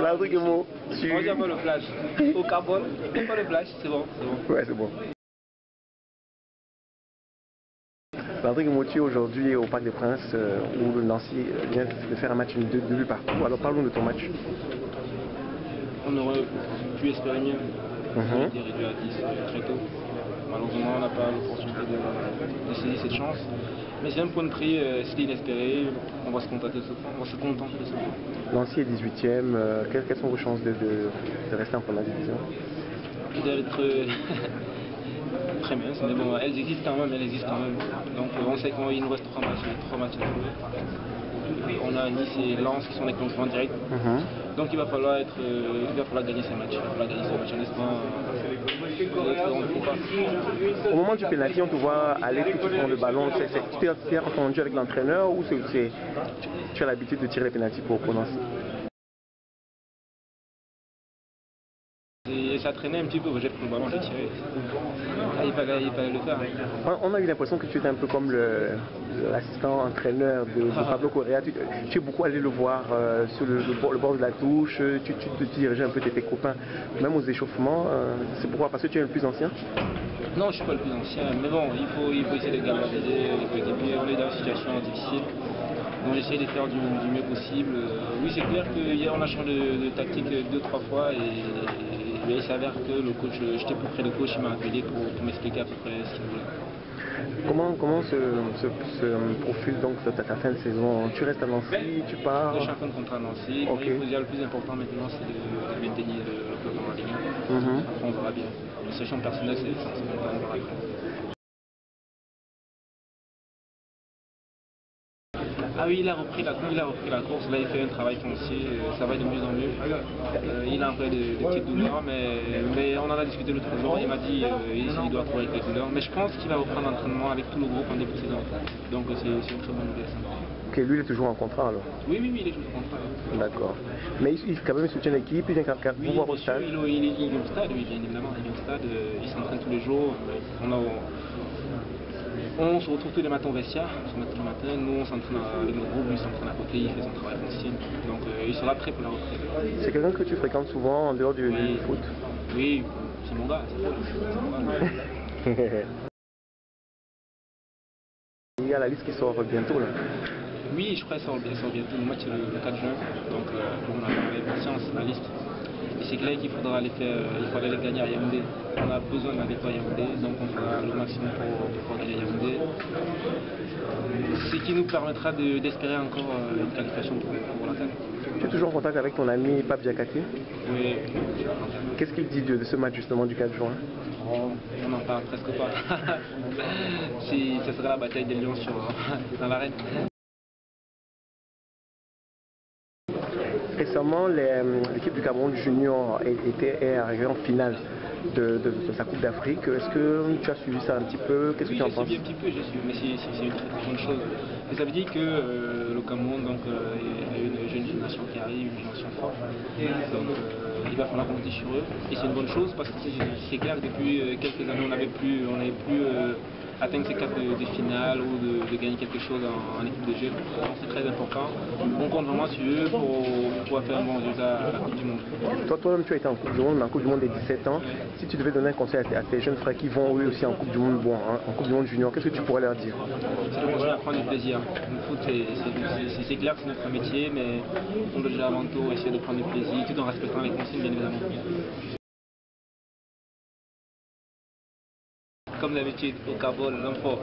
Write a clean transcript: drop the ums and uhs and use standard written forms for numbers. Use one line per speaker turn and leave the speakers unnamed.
Là, un truc mot.
On dit pas le flash. Au carbone, pas le flash, c'est bon, c'est bon.
Ouais, c'est bon. Landry Guimauti aujourd'hui au Parc des Princes où le Nancy vient de faire un match de but partout. Alors parlons de ton match.
On aurait pu espérer mieux. On était réduit à 10 très tôt. Malheureusement, on n'a pas l'opportunité de saisir cette chance. Mais c'est un point de prix, c'était inespéré. On va se contenter de ce point. On va se contenter de ce point.
Nancy est 18e. Quelles sont vos chances de rester en première division?
D'être très mince, mais bon, elles existent quand même, Donc on sait qu'il nous reste 3 matchs à jouer. On a Nice et Lens qui sont des concurrents directs. Donc il va falloir gagner ces matchs. Honnêtement,
au moment du pénalty, on te voit aller tout prendre le ballon. Tu t'es entendu avec l'entraîneur ou tu as l'habitude de tirer les pénaltys pour Nancy?
Et ça traînait un petit peu, j'ai pris le ballon, j'ai tiré. Il fallait le faire.
On a eu l'impression que tu étais un peu comme l'assistant entraîneur de Pablo Correa. Tu es beaucoup allé le voir sur le bord de la touche, tu te dirigeais un peu tes copains, même aux échauffements. C'est pourquoi? Parce que tu es le plus ancien?
Non, je ne suis pas le plus ancien, mais bon, il faut essayer de galvaniser les coéquipiers. On est dans une situation difficile. Donc j'essaie de faire du mieux possible. Oui, c'est clair qu'hier on a changé de tactique 2-3 fois et il s'avère que le coach, j'étais plus près du coach, il m'a appelé pour m'expliquer à peu près ce qu'il voulait.
Comment se profile donc ta fin de saison? Tu restes à Nancy, tu pars?
Je suis en fin de contrat à Nancy. Okay. Le plus important maintenant c'est de maintenir le club dans la Ligue 1. Après on verra bien. La situation personnelle c'est on verra bien. Ah oui, il a repris la course, là il fait un travail foncier, ça va de mieux en mieux. Il a un peu de petites douleurs, mais on en a discuté l'autre jour, il m'a dit qu'il doit trouver avec les douleurs. Mais je pense qu'il va reprendre l'entraînement avec tout le groupe en début de saison. Donc c'est une très bonne nouvelle.
Ok, lui il est toujours en contrat alors?
Oui, il est toujours en contrat.
D'accord. Mais quand même il soutient l'équipe, il vient vous voir au stade?
Il est au stade, oui, bien évidemment, il est au stade, il s'entraîne tous les jours. On se retrouve tous les matins au vestiaire, nous on s'entraîne avec nos groupes, lui s'entraîne à côté, il fait son travail foncier, donc il sera prêt pour la reprise.
C'est quelqu'un que tu fréquentes souvent en dehors du foot?
Oui, c'est mon gars,
Il y a la liste qui sort bientôt là.
Oui, je crois qu'elle sort bientôt, le match c'est le 4 juin, donc on a parlé patience, la liste. Et c'est clair qu'il faudra aller gagner à Yaoundé. On a besoin d'un victoire à Yaoundé, donc on fera le maximum pour gagner à Yaoundé. Ce qui nous permettra d'espérer encore une qualification pour la CAN.
Tu es toujours en contact avec ton ami Pape Diakhaté?
Oui.
Qu'est-ce qu'il dit de ce match justement du 4 juin?
On n'en parle presque pas. Ce sera la bataille des lions dans l'arène.
Récemment, l'équipe du Cameroun junior est arrivée en finale de sa Coupe d'Afrique. Est-ce que tu as suivi ça un petit peu? Qu'est-ce que tu en penses?
Oui, j'ai suivi un petit peu, mais c'est une très très bonne chose. Et ça veut dire que le Cameroun a une jeune génération qui arrive, une génération forte. Donc il va falloir compter sur eux. Et c'est une bonne chose parce que c'est clair que depuis quelques années on n'avait plus atteindre ces caps de finale ou de gagner quelque chose en équipe de jeunes. C'est très important. On compte vraiment sur eux pour pouvoir faire un bon résultat à la Coupe du Monde.
Toi-même, tu as été en Coupe du Monde, mais en Coupe du Monde des 17 ans. Si tu devais donner un conseil à tes jeunes frères qui vont eux aussi en Coupe du Monde, en Coupe du Monde junior, qu'est-ce que tu pourrais leur dire?
C'est de continuer à prendre du plaisir. Le foot, c'est clair que c'est notre métier, mais on doit déjà avant tout essayer de prendre du plaisir, tout en respectant les consignes, bien évidemment. Comme d'habitude, au Carbone, l'enfant.